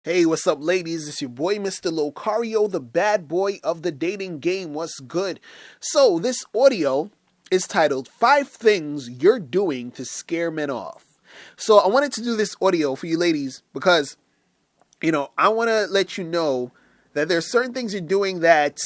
Hey, what's up, ladies? It's your boy, Mr. Locario, the bad boy of the dating game. What's good? So, this audio is titled 5 Things You're Doing to Scare Men Off. So, I wanted to do this audio for you ladies because, I want to let you know that there's certain things you're doing that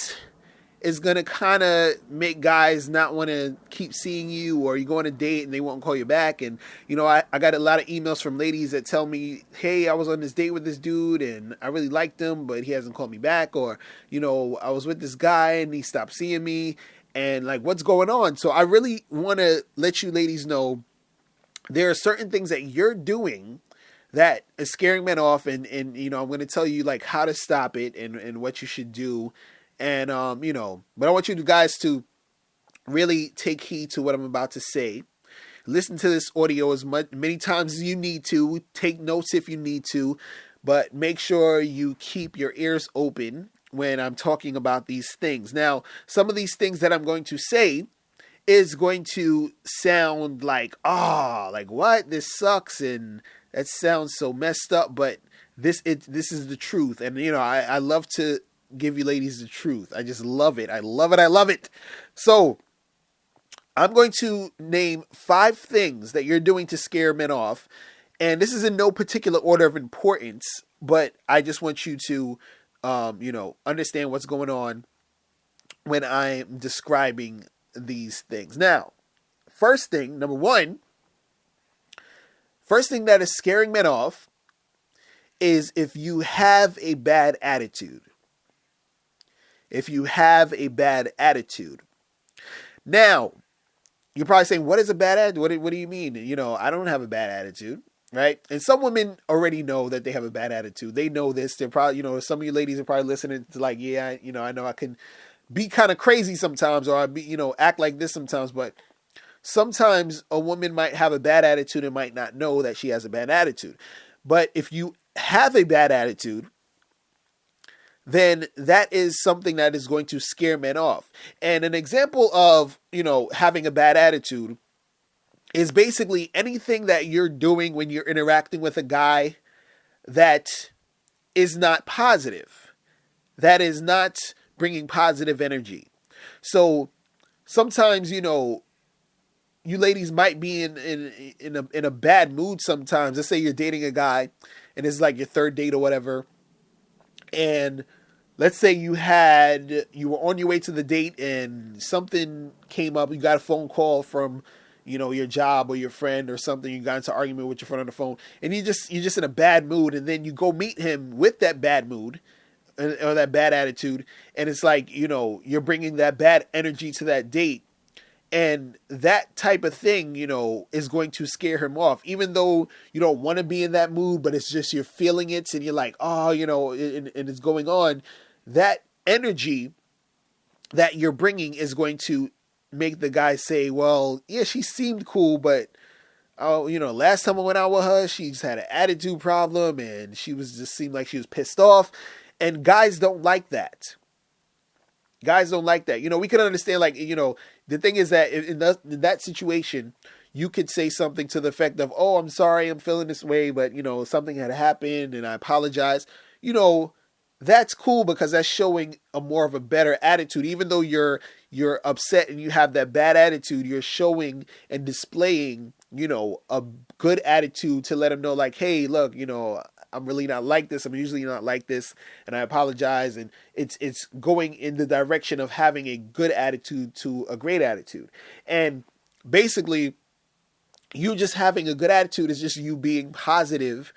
is going to kind of make guys not want to keep seeing you, or you go on a date and they won't call you back. And, I got a lot of emails from ladies that tell me, hey, I was on this date with this dude and I really liked him, but he hasn't called me back. Or, I was with this guy and he stopped seeing me, and like, what's going on? So I really want to let you ladies know there are certain things that you're doing that is scaring men off. And I'm going to tell you like how to stop it and what you should do. And, but I want you guys to really take heed to what I'm about to say. Listen to this audio many times as you need to. Take notes if you need to. But make sure you keep your ears open when I'm talking about these things. Now, some of these things that I'm going to say is going to sound like, like what? This sucks and that sounds so messed up. But this is the truth. And, I love to give you ladies the truth. I just love it. I love it. I love it. So I'm going to name 5 things that you're doing to scare men off. And this is in no particular order of importance, but I just want you to, understand what's going on when I'm describing these things. Now, first thing, number 1, first thing that is scaring men off is if you have a bad attitude. If you have a bad attitude. Now, you're probably saying, what is a bad attitude? What do you mean? I don't have a bad attitude, right? And some women already know that they have a bad attitude. They know this. They're probably, some of you ladies are probably listening to like, yeah, I know I can be kind of crazy sometimes, or I be, act like this sometimes. But sometimes a woman might have a bad attitude and might not know that she has a bad attitude. But if you have a bad attitude, then that is something that is going to scare men off. And an example of, having a bad attitude is basically anything that you're doing when you're interacting with a guy that is not positive, that is not bringing positive energy. So sometimes, you ladies might be in a bad mood sometimes. Let's say you're dating a guy and it's like your third date or whatever. And let's say you were on your way to the date and something came up. You got a phone call from, your job or your friend or something. You got into an argument with your friend on the phone, and you're just in a bad mood. And then you go meet him with that bad mood or that bad attitude. And it's like, you're bringing that bad energy to that date. And that type of thing, is going to scare him off, even though you don't want to be in that mood, but it's just you're feeling it and you're like, and it's going on. That energy that you're bringing is going to make the guy say, well, yeah, she seemed cool, but, last time I went out with her, she's had an attitude problem and she seemed like she was pissed off. And guys don't like that. Guys don't like that. We can understand, like, the thing is that in that situation, you could say something to the effect of, oh, I'm sorry, I'm feeling this way, but, something had happened and I apologize. That's cool because that's showing a more of a better attitude. Even though you're upset and you have that bad attitude, you're showing and displaying, a good attitude to let them know, like, hey, look, I'm really not like this. I'm usually not like this, and I apologize. And it's going in the direction of having a good attitude to a great attitude. And basically, you just having a good attitude is just you being positive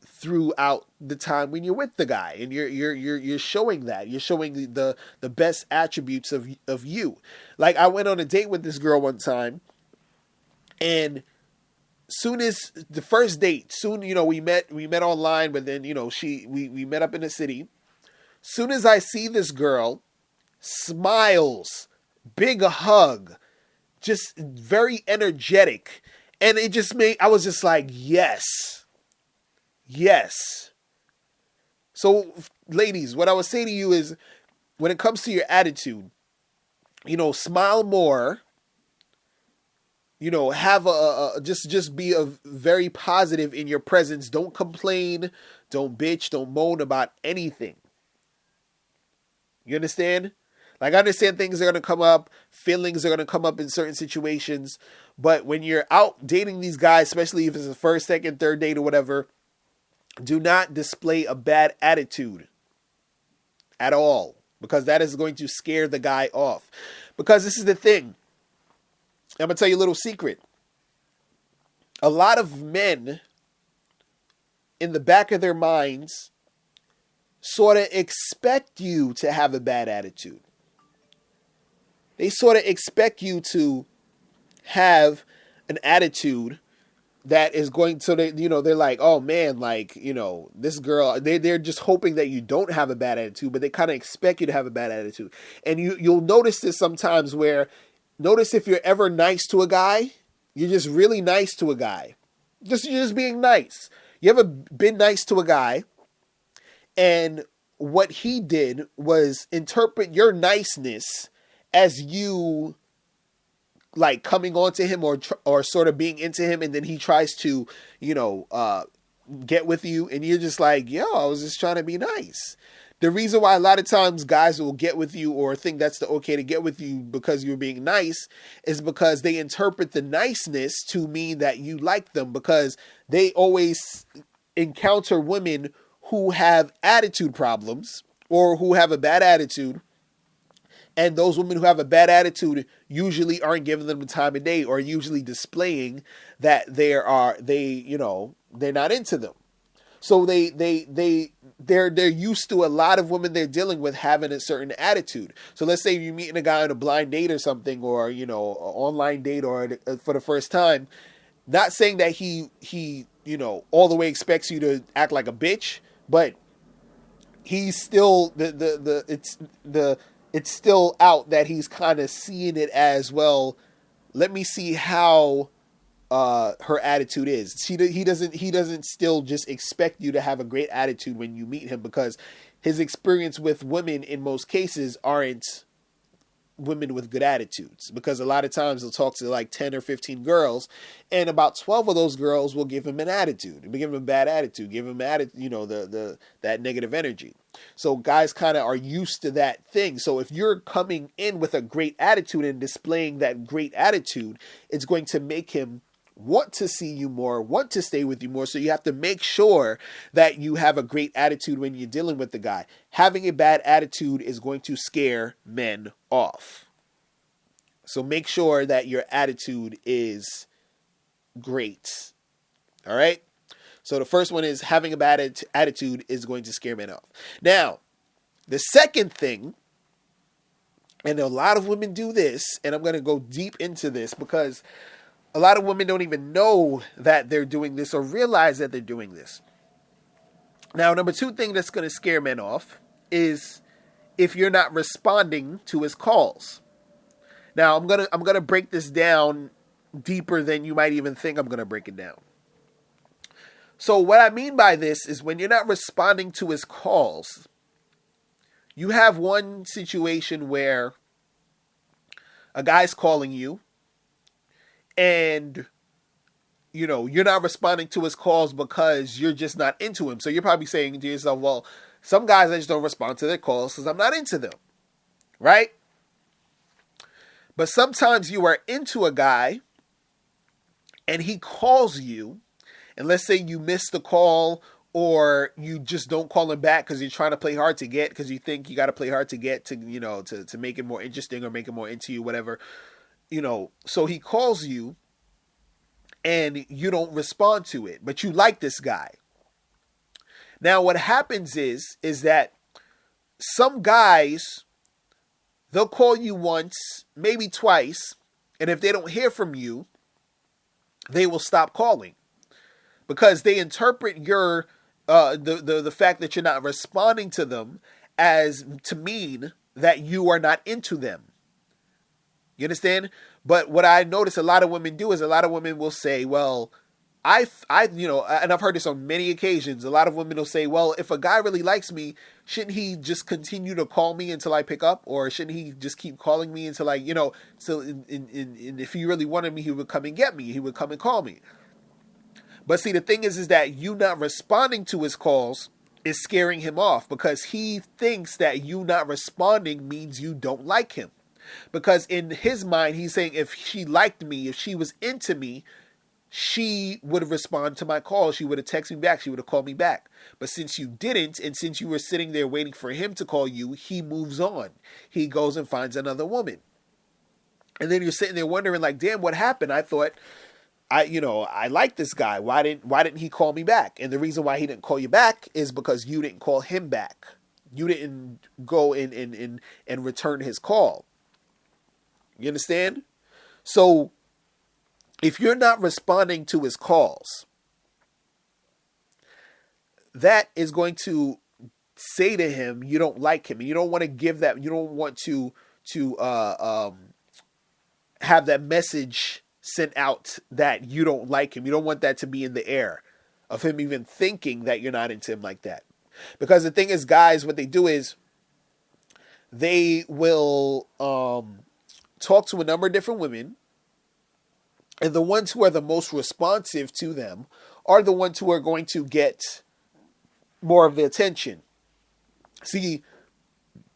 throughout the time when you're with the guy, and you're showing that. You're showing the best attributes of you. Like, I went on a date with this girl one time, and soon as the first date, we met online, but then, we met up in the city. Soon as I see this girl, smiles, big hug, just very energetic. And it just I was just like, yes. So ladies, what I would say to you is, when it comes to your attitude, smile more, have just be very positive in your presence. Don't complain. Don't bitch, don't moan about anything. You understand? Like, I understand things are going to come up, feelings are going to come up in certain situations, but when you're out dating these guys, especially if it's a first, second, third date or whatever, do not display a bad attitude at all, because that is going to scare the guy off. Because this is the thing. I'm going to tell you a little secret. A lot of men, in the back of their minds, sort of expect you to have a bad attitude. They sort of expect you to have an attitude that is going to, they're like, oh man, like, this girl, they're just hoping that you don't have a bad attitude, but they kind of expect you to have a bad attitude. And you'll notice this sometimes where, notice if you're ever nice to a guy, you're just really nice to a guy. You're just being nice. You ever been nice to a guy, and what he did was interpret your niceness as you like coming on to him or sort of being into him, and then he tries to, get with you, and you're just like, yo, I was just trying to be nice. The reason why a lot of times guys will get with you or think that's the okay to get with you because you're being nice is because they interpret the niceness to mean that you like them, because they always encounter women who have attitude problems or who have a bad attitude. And those women who have a bad attitude usually aren't giving them the time of day, or usually displaying that they're not into them. So they're used to a lot of women they're dealing with having a certain attitude. So let's say you're meeting a guy on a blind date or something, or an online date, or for the first time. Not saying that he all the way expects you to act like a bitch, but he's still it's still out that he's kind of seeing it as, well, let me see how her attitude is. He doesn't still just expect you to have a great attitude when you meet him, because his experience with women in most cases aren't women with good attitudes, because a lot of times he'll talk to like 10 or 15 girls, and about 12 of those girls will give him an attitude, give him a bad attitude, give him that negative energy. So guys kind of are used to that thing. So if you're coming in with a great attitude and displaying that great attitude, it's going to make him want to see you more, want to stay with you more. So you have to make sure that you have a great attitude when you're dealing with the guy. Having a bad attitude is going to scare men off. So make sure that your attitude is great. All right? So the first one is having a bad attitude is going to scare men off. Now, the second thing, and a lot of women do this, and I'm going to go deep into this because a lot of women don't even know that they're doing this or realize that they're doing this. Now, number two thing that's going to scare men off is if you're not responding to his calls. Now, I'm gonna break this down deeper than you might even think I'm going to break it down. So what I mean by this is when you're not responding to his calls, you have one situation where a guy's calling you, and you're not responding to his calls because you're just not into him. So you're probably saying to yourself, well, some guys, I just don't respond to their calls because I'm not into them, right? But sometimes you are into a guy and he calls you, and let's say you miss the call, or you just don't call him back because you're trying to play hard to get, because you think you got to play hard to get to make it more interesting or make it more into you, whatever. So he calls you and you don't respond to it, but you like this guy. Now what happens is that some guys, they'll call you once, maybe twice, and if they don't hear from you, they will stop calling, because they interpret your the fact that you're not responding to them as to mean that you are not into them. You understand? But what I notice a lot of women do is a lot of women will say, well, and I've heard this on many occasions. A lot of women will say, well, if a guy really likes me, shouldn't he just continue to call me until I pick up? Or shouldn't he just keep calling me until if he really wanted me, he would come and get me. He would come and call me. But see, the thing is that you not responding to his calls is scaring him off because he thinks that you not responding means you don't like him. Because in his mind, he's saying if she liked me, if she was into me, she would have responded to my call. She would have texted me back. She would have called me back. But since you didn't, and since you were sitting there waiting for him to call you, he moves on. He goes and finds another woman. And then you're sitting there wondering, like, damn, what happened? I thought, I like this guy. Why didn't he call me back? And the reason why he didn't call you back is because you didn't call him back. You didn't go in and return his call. You understand? So if you're not responding to his calls, that is going to say to him you don't like him. And you don't want to give that. You don't want to have that message sent out that you don't like him. You don't want that to be in the air of him even thinking that you're not into him like that. Because the thing is, guys, what they do is they will talk to a number of different women, and the ones who are the most responsive to them are the ones who are going to get more of the attention. See,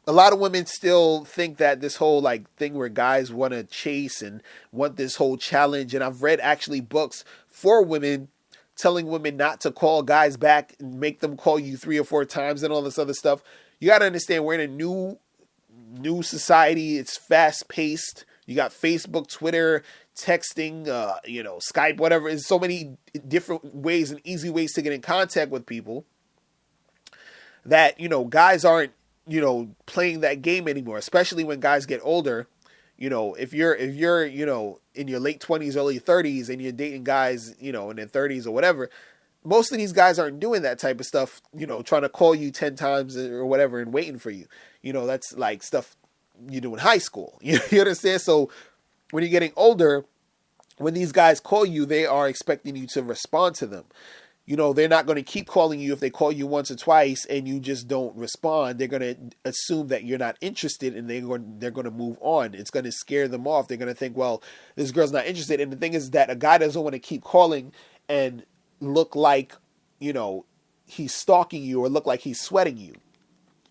a lot of women still think that this whole like thing where guys want to chase and want this whole challenge. And I've read actually books for women telling women not to call guys back and make them call you 3 or 4 times and all this other stuff. You got to understand we're in a new society. It's fast paced. You got Facebook, Twitter, texting, Skype, whatever. There's so many different ways and easy ways to get in contact with people that, guys aren't, playing that game anymore, especially when guys get older. If you're, in your late 20s, early 30s and you're dating guys, in their 30s or whatever, most of these guys aren't doing that type of stuff, trying to call you 10 times or whatever and waiting for you. That's like stuff you do in high school. You understand? So when you're getting older, when these guys call you, they are expecting you to respond to them. They're not going to keep calling you if they call you once or twice and you just don't respond. They're going to assume that you're not interested and they're going to move on. It's going to scare them off. They're going to think, well, this girl's not interested. And the thing is that a guy doesn't want to keep calling and look like, he's stalking you or look like he's sweating you.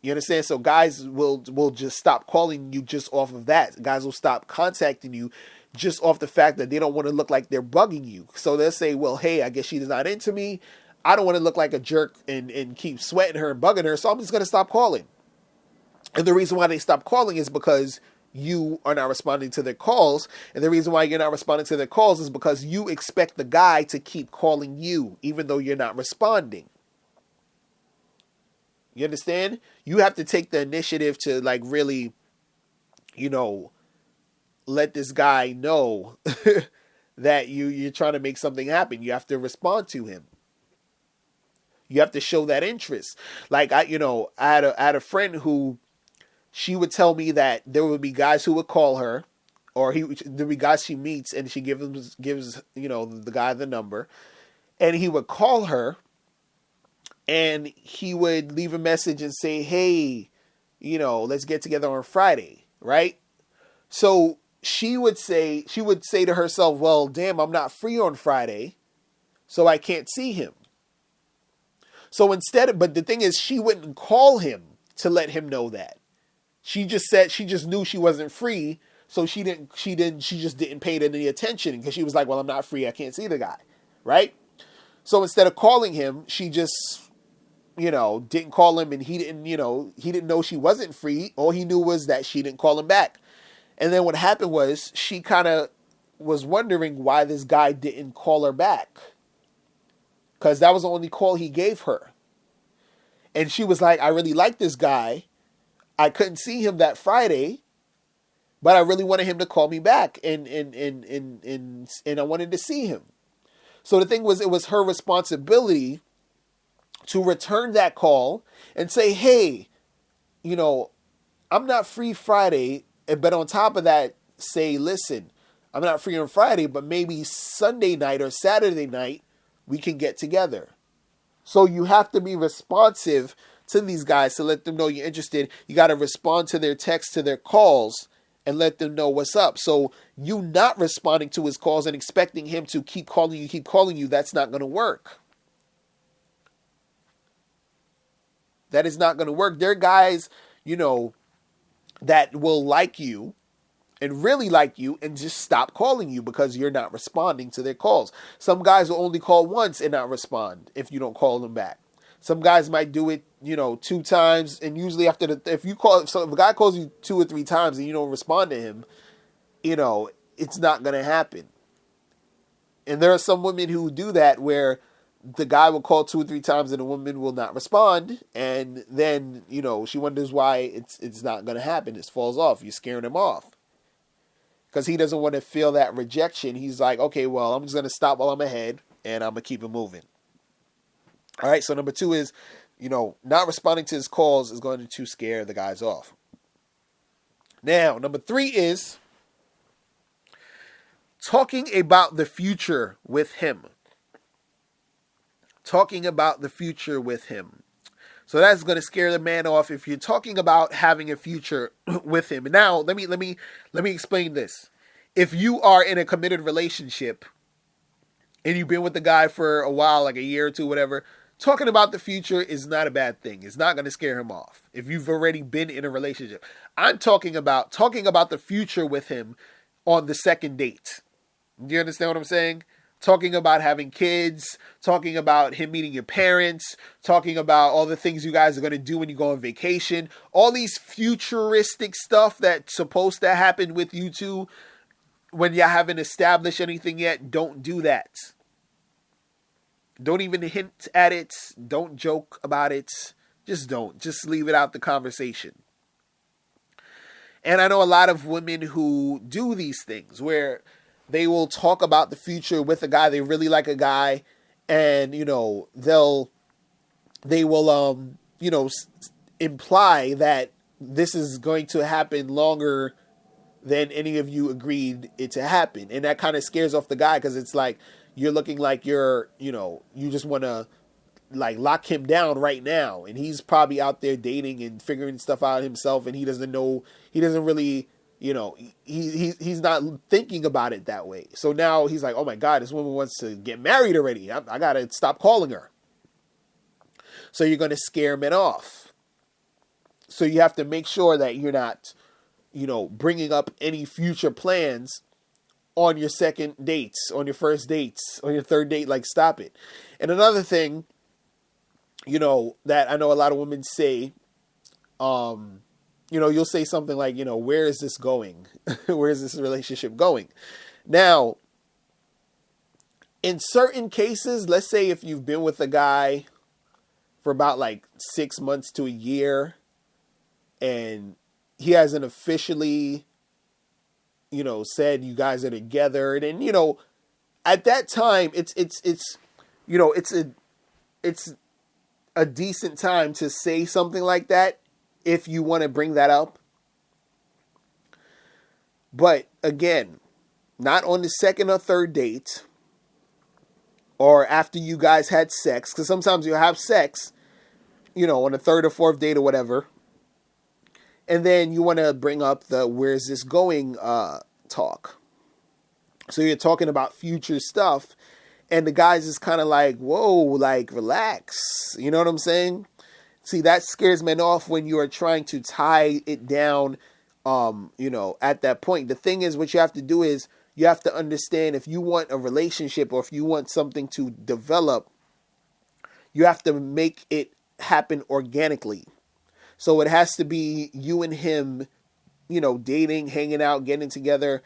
You understand? So guys will just stop calling you just off of that. Guys will stop contacting you just off the fact that they don't want to look like they're bugging you. So they'll say, well, hey, I guess she's not into me. I don't want to look like a jerk and keep sweating her and bugging her. So I'm just going to stop calling. And the reason why they stop calling is because you are not responding to their calls. And the reason why you're not responding to their calls is because you expect the guy to keep calling you, even though you're not responding. You understand? You have to take the initiative to like really, let this guy know that you're trying to make something happen. You have to respond to him. You have to show that interest. Like I had a friend who she would tell me that there would be guys who would call her, or there would be guys she meets and she gives the guy the number, and he would call her, and he would leave a message and say, hey, let's get together on Friday, right? So she would say to herself, well, damn, I'm not free on Friday, so I can't see him. So but the thing is, she wouldn't call him to let him know that. She just knew she wasn't free, so she just didn't pay it any attention because she was like, well, I'm not free, I can't see the guy, right? So instead of calling him, she just, didn't call him, and he didn't know she wasn't free. All he knew was that she didn't call him back. And then what happened was she kind of was wondering why this guy didn't call her back, because that was the only call he gave her. And she was like, I really like this guy. I couldn't see him that Friday, but I really wanted him to call me back, and I wanted to see him. So the thing was, it was her responsibility to return that call and say, hey, I'm not free Friday. But on top of that, say, listen, I'm not free on Friday, but maybe Sunday night or Saturday night, we can get together. So you have to be responsive to these guys to let them know you're interested. You got to respond to their texts, to their calls, and let them know what's up. So you not responding to his calls and expecting him to keep calling you, that's not going to work. That is not going to work. There are guys, that will like you and really like you and just stop calling you because you're not responding to their calls. Some guys will only call once and not respond if you don't call them back. Some guys might do it, 2 times, and usually if a guy calls you 2 or 3 times and you don't respond to him, it's not going to happen. And there are some women who do that where the guy will call 2 or 3 times and the woman will not respond, and then, she wonders why it's not going to happen. It falls off. You're scaring him off. Because he doesn't want to feel that rejection. He's like, okay, well, I'm just going to stop while I'm ahead, and I'm going to keep it moving. All right, so number 2 is, not responding to his calls is going to scare the guys off. Now, number 3 is talking about the future with him. Talking about the future with him. So that's going to scare the man off if you're talking about having a future with him. Now, let me explain this. If you are in a committed relationship and you've been with the guy for a while, like a year or 2, whatever, talking about the future is not a bad thing. It's not going to scare him off if you've already been in a relationship. I'm talking about the future with him on the second date. Do you understand what I'm saying? Talking about having kids, talking about him meeting your parents, talking about all the things you guys are going to do when you go on vacation, all these futuristic stuff that's supposed to happen with you two when you haven't established anything yet. Don't do that. Don't even hint at it. Don't joke about it. Just don't. Just leave it out the conversation. And I know a lot of women who do these things where they will talk about the future with a guy. They really like a guy, and they will imply that this is going to happen longer than any of you agreed it to happen, and that kind of scares off the guy because it's like you're looking like you just want to like lock him down right now, and he's probably out there dating and figuring stuff out himself, and he doesn't really. He's not thinking about it that way. So now he's like, oh my God, this woman wants to get married already. I got to stop calling her. So you're going to scare men off. So you have to make sure that you're not, bringing up any future plans on your second dates, on your first dates, on your third date. Like, stop it. And another thing, that I know a lot of women say, you'll say something like, where is this going? Where is this relationship going? Now, in certain cases, let's say if you've been with a guy for about like 6 months to a year and he hasn't officially, said you guys are together, and then, at that time, it's a decent time to say something like that. If you want to bring that up. But again, not on the second or third date or after you guys had sex, because sometimes you'll have sex, on the third or fourth date or whatever. And then you want to bring up the where's this going talk. So you're talking about future stuff and the guy's just kind of like, whoa, like relax. You know what I'm saying? See, that scares men off when you are trying to tie it down, at that point. The thing is, what you have to do is you have to understand if you want a relationship or if you want something to develop, you have to make it happen organically. So it has to be you and him, dating, hanging out, getting together,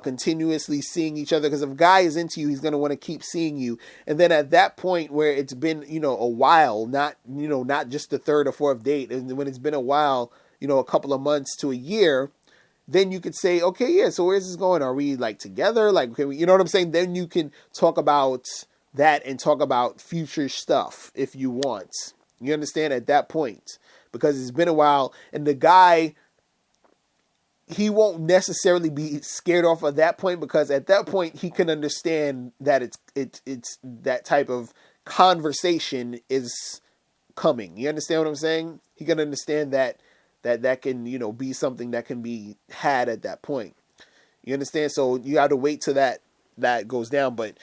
continuously seeing each other, because if a guy is into you, he's going to want to keep seeing you. And then at that point where it's been, a while, not just the third or fourth date, and when it's been a while, a couple of months to a year, then you could say, okay, yeah, so where's this going? Are we like together? Like, can we, you know what I'm saying? Then you can talk about that and talk about future stuff if you want. You understand, at that point, because it's been a while, and the guy, he won't necessarily be scared off at that point, because at that point he can understand that it's that type of conversation is coming. You understand what I'm saying? He can understand that can, be something that can be had at that point. You understand? So you have to wait till that goes down, but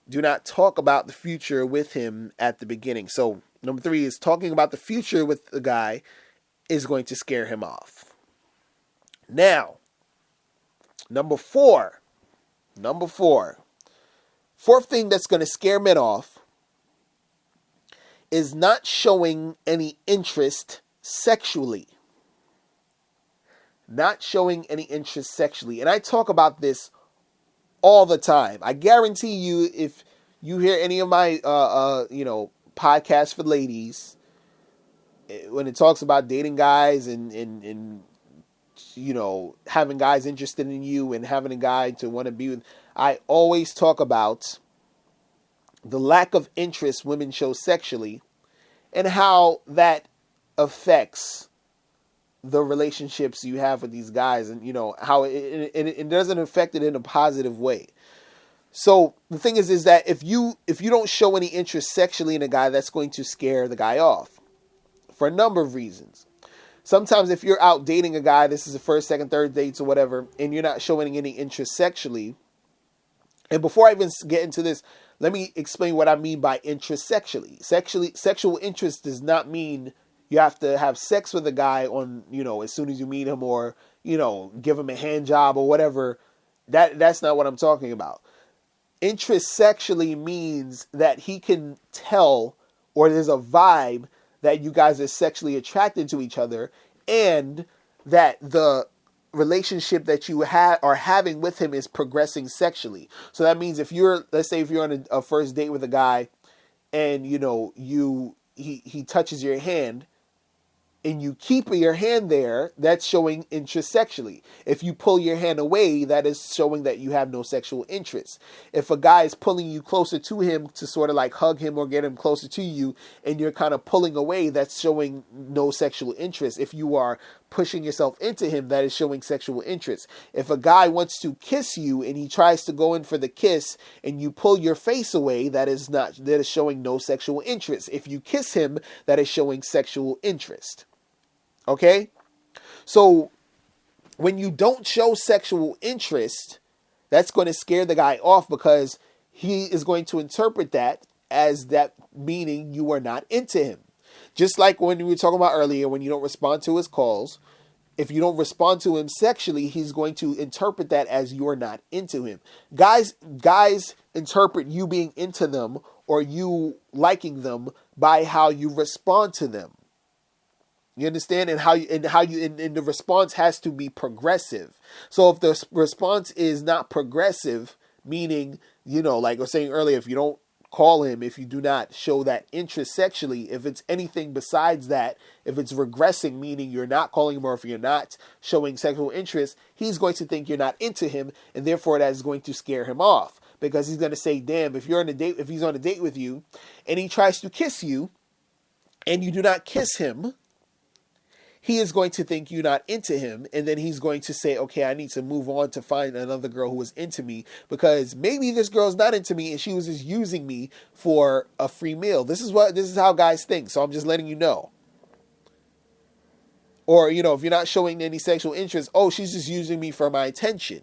do not talk about the future with him at the beginning. So, Number 3 is talking about the future with the guy is going to scare him off. Now, number four. Fourth thing that's going to scare men off is not showing any interest sexually. Not showing any interest sexually. And I talk about this all the time. I guarantee you, if you hear any of my, podcasts for ladies, when it talks about dating guys and having guys interested in you and having a guy to want to be with, I always talk about the lack of interest women show sexually and how that affects the relationships you have with these guys, and how it doesn't affect it in a positive way. So the thing is that if you don't show any interest sexually in a guy, that's going to scare the guy off for a number of reasons. Sometimes if you're out dating a guy, this is the first, second, third dates or whatever, and you're not showing any interest sexually. And before I even get into this, let me explain what I mean by interest sexually. Sexual interest does not mean you have to have sex with a guy on, as soon as you meet him, or, give him a hand job or whatever. That's not what I'm talking about. Interest sexually means that he can tell, or there's a vibe that you guys are sexually attracted to each other, and that the relationship that you are having with him is progressing sexually. So that means let's say if you're on a first date with a guy, and he touches your hand, and you keep your hand there, that's showing interest sexually. If you pull your hand away, that is showing that you have no sexual interest. If a guy is pulling you closer to him to sort of like hug him or get him closer to you, and you're kind of pulling away, that's showing no sexual interest. If you are pushing yourself into him, that is showing sexual interest. If a guy wants to kiss you and he tries to go in for the kiss and you pull your face away, that is showing no sexual interest. If you kiss him, that is showing sexual interest. Okay? So when you don't show sexual interest, that's going to scare the guy off, because he is going to interpret that as that meaning you are not into him. Just like when we were talking about earlier, when you don't respond to his calls, if you don't respond to him sexually, he's going to interpret that as you're not into him. Guys interpret you being into them or you liking them by how you respond to them. You understand? And the response has to be progressive. So if the response is not progressive, meaning, like I was saying earlier, if you don't call him, if you do not show that interest sexually, if it's anything besides that, if it's regressing, meaning you're not calling him, or if you're not showing sexual interest, he's going to think you're not into him, and therefore that is going to scare him off, because he's going to say, damn, if he's on a date with you and he tries to kiss you and you do not kiss him, he is going to think you're not into him, and then he's going to say, okay, I need to move on to find another girl who is into me, because maybe this girl's not into me and she was just using me for a free meal. This is how guys think, so I'm just letting you know. Or, if you're not showing any sexual interest, oh, she's just using me for my attention.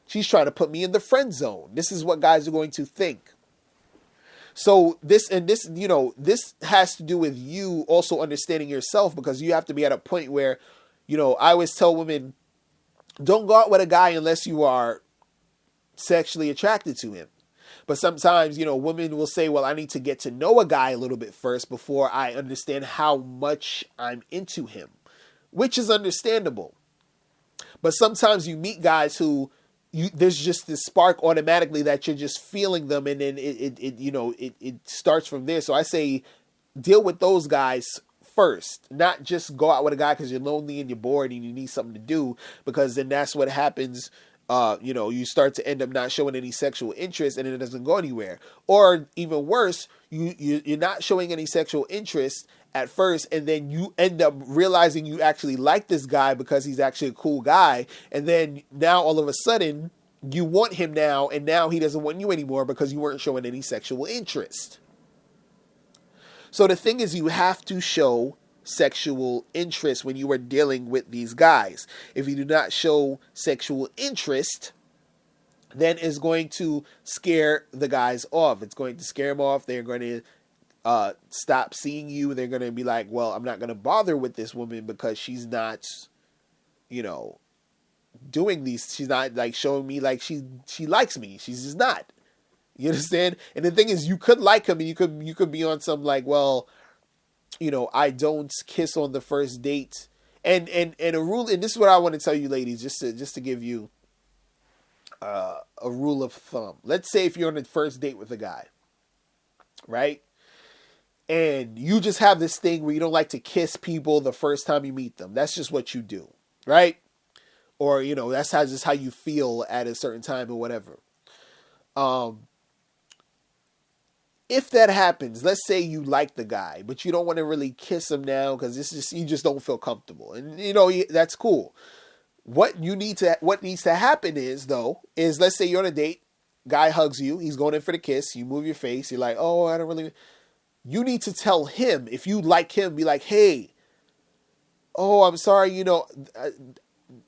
She's trying to put me in the friend zone. This is what guys are going to think. So this has to do with you also understanding yourself, because you have to be at a point where, I always tell women, don't go out with a guy unless you are sexually attracted to him. But sometimes, women will say, well, I need to get to know a guy a little bit first before I understand how much I'm into him, which is understandable. But sometimes you meet guys who, there's just this spark automatically that you're just feeling them, and then it starts from there. So I say, deal with those guys first, not just go out with a guy because you're lonely and you're bored and you need something to do, because then that's what happens. You start to end up not showing any sexual interest, and it doesn't go anywhere. Or even worse, you're not showing any sexual interest at first, and then you end up realizing you actually like this guy because he's actually a cool guy, and then now all of a sudden you want him now, and now he doesn't want you anymore because you weren't showing any sexual interest. So the thing is, you have to show sexual interest when you are dealing with these guys. If you do not show sexual interest, then it's going to scare the guys off. It's going to scare them off. They're going to stop seeing you. They're going to be like, well, I'm not going to bother with this woman because she's not, you know, doing these. She's not like showing me like she likes me. She's just not. You understand? And the thing is, you could like him, and you could be on some like, well, you know, I don't kiss on the first date. And a rule, and this is what I want to tell you, ladies, just to give you a rule of thumb. Let's say if you're on a first date with a guy, right? And you just have this thing where you don't like to kiss people the first time you meet them. That's just what you do, right? Or, you know, that's just how you feel at a certain time or whatever. If that happens, let's say you like the guy, but you don't want to really kiss him now because you just don't feel comfortable. And, you know, that's cool. What needs to happen is let's say you're on a date, guy hugs you, he's going in for the kiss, you move your face, you're like, oh, I don't really. You need to tell him, if you like him, be like, hey, oh, I'm sorry, you know,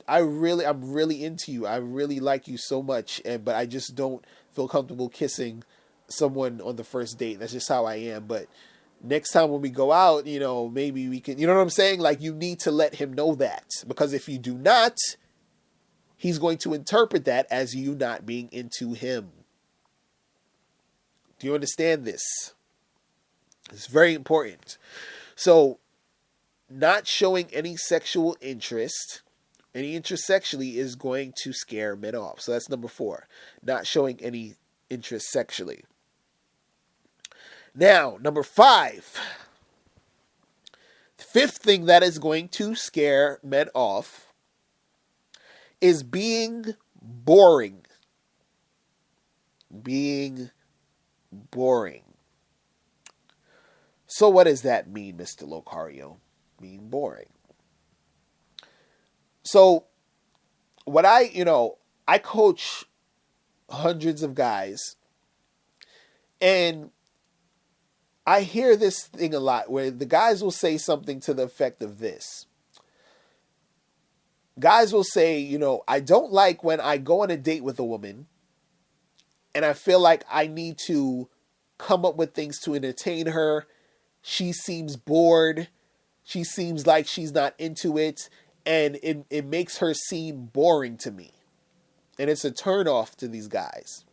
I'm really into you. I really like you so much, but I just don't feel comfortable kissing someone on the first date. That's just how I am. But next time when we go out, you know, maybe we can, you know what I'm saying? Like, you need to let him know that, because if you do not, he's going to interpret that as you not being into him. Do you understand this? It's very important. So, not showing any sexual interest, any interest sexually, is going to scare men off. So that's number 4. Not showing any interest sexually. Now, number 5. The 5th thing that is going to scare men off is being boring. Being boring. So what does that mean, Mr. Locario? Being boring. So what I coach hundreds of guys, and I hear this thing a lot where the guys will say something to the effect of this. Guys will say, you know, I don't like when I go on a date with a woman and I feel like I need to come up with things to entertain her. She seems bored. She seems like she's not into it. And it makes her seem boring to me. And it's a turnoff to these guys.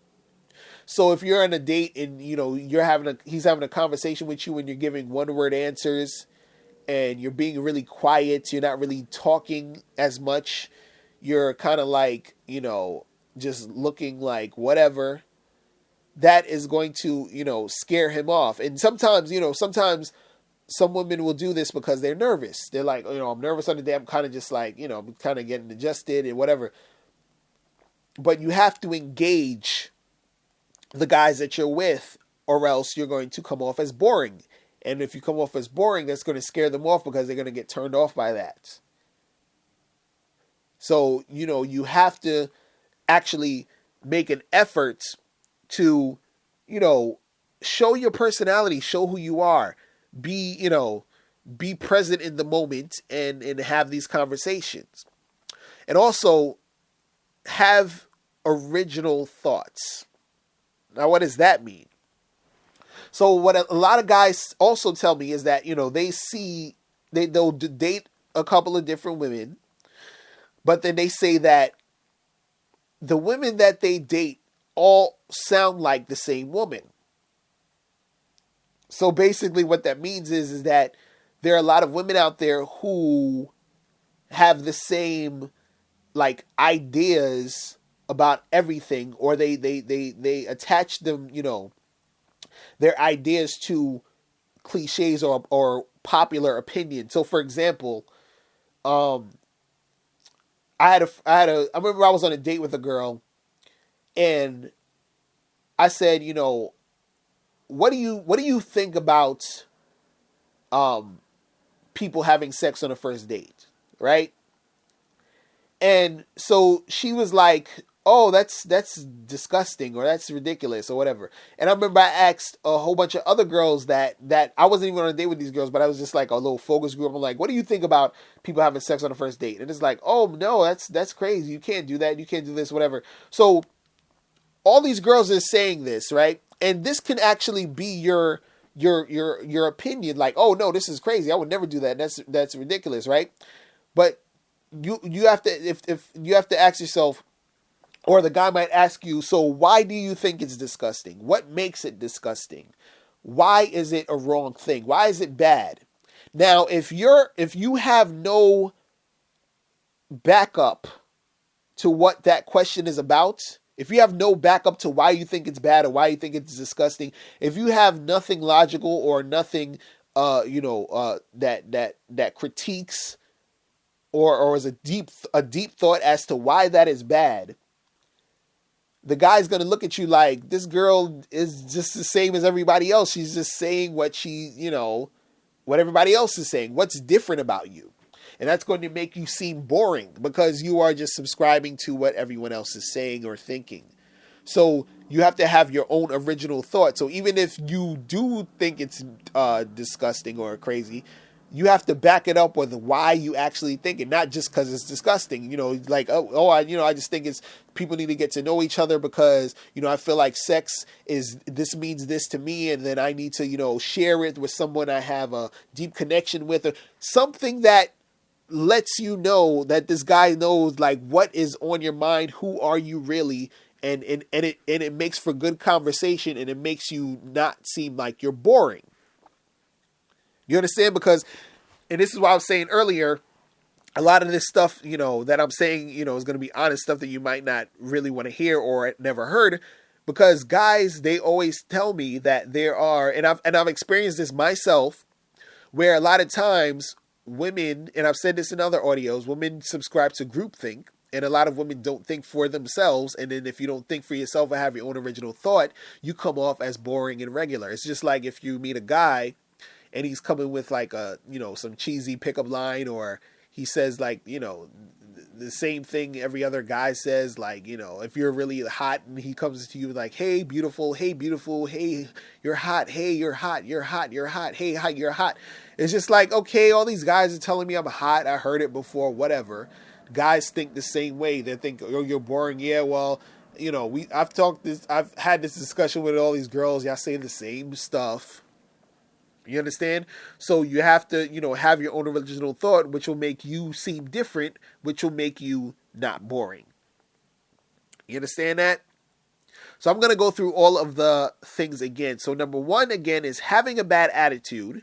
So if you're on a date and, you know, he's having a conversation with you and you're giving one-word answers and you're being really quiet, you're not really talking as much, you're kind of like, you know, just looking like whatever, that is going to, you know, scare him off. And sometimes some women will do this because they're nervous. They're like, you know, I'm nervous on the day. I'm kind of just like, you know, I'm kind of getting adjusted and whatever. But you have to engage the guys that you're with, or else you're going to come off as boring. And if you come off as boring, that's going to scare them off because they're going to get turned off by that. So, you know, you have to actually make an effort to, you know, show your personality, show who you are, be present in the moment and have these conversations. And also have original thoughts. Now, what does that mean? So what a lot of guys also tell me is that, you know, they'll date a couple of different women, but then they say that the women that they date all sound like the same woman. So basically what that means is that there are a lot of women out there who have the same like ideas about everything, or they attach them, you know, their ideas to cliches or popular opinion. So for example, I remember I was on a date with a girl and I said, you know, what do you think about people having sex on a first date, right? And so she was like, oh, that's disgusting, or that's ridiculous, or whatever. And I remember I asked a whole bunch of other girls that I wasn't even on a date with these girls, but I was just like a little focus group. I'm like, what do you think about people having sex on a first date? And it's like, oh no, that's crazy. You can't do that. You can't do this, whatever. So all these girls are saying this, right? And this can actually be your your opinion, like, oh no, this is crazy, I would never do that, that's ridiculous, right? But you have to, if you have to ask yourself, or the guy might ask you, so why do you think it's disgusting? What makes it disgusting? Why is it a wrong thing? Why is it bad? Now, if you have no backup to what that question is about, if you have no backup to why you think it's bad or why you think it's disgusting, if you have nothing logical or nothing that critiques or is a deep thought as to why that is bad, the guy's going to look at you like, this girl is just the same as everybody else. She's just saying what what everybody else is saying. What's different about you? And that's going to make you seem boring because you are just subscribing to what everyone else is saying or thinking. So you have to have your own original thought. So even if you do think it's disgusting or crazy, you have to back it up with why you actually think it, not just because it's disgusting. Like, I just think it's, people need to get to know each other because, I feel like sex this means this to me, and then I need to, share it with someone I have a deep connection with, or something that lets you know that this guy knows, like, what is on your mind, who are you really, and it makes for good conversation, and it makes you not seem like you're boring. You understand? Because, and this is what I was saying earlier, a lot of this stuff, that I'm saying, is going to be honest stuff that you might not really want to hear or never heard, because guys, they always tell me that there are, and I've experienced this myself, where a lot of times women, and I've said this in other audios, women subscribe to groupthink, and a lot of women don't think for themselves. And then if you don't think for yourself or have your own original thought, you come off as boring and regular. It's just like if you meet a guy and he's coming with like some cheesy pickup line, or he says like, the same thing every other guy says, like, if you're really hot and he comes to you like, hey, beautiful, hey, you're hot, hey, you're hot, hey, hot, you're hot. It's just like, okay, all these guys are telling me I'm hot. I heard it before, whatever. Guys think the same way. They think, oh, you're boring. Yeah, well, I've had this discussion with all these girls. Y'all say the same stuff. You understand? So you have to, have your own original thought, which will make you seem different, which will make you not boring. You understand that? So I'm going to go through all of the things again. So number 1, again, is having a bad attitude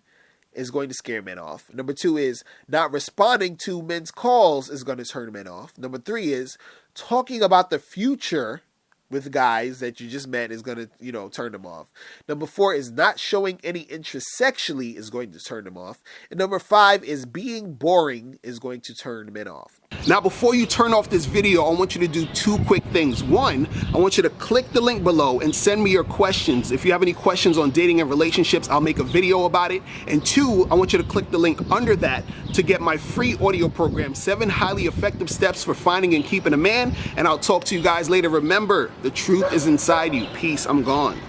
is going to scare men off. Number 2 is not responding to men's calls is going to turn men off. Number 3 is talking about the future with guys that you just met is going to, turn them off. Number 4 is not showing any interest sexually is going to turn them off. And number 5 is being boring is going to turn men off. Now, before you turn off this video, I want you to do 2 quick things. 1, I want you to click the link below and send me your questions. If you have any questions on dating and relationships, I'll make a video about it. And 2, I want you to click the link under that to get my free audio program, 7 highly effective steps for finding and keeping a man. And I'll talk to you guys later. Remember, the truth is inside you. Peace. I'm gone.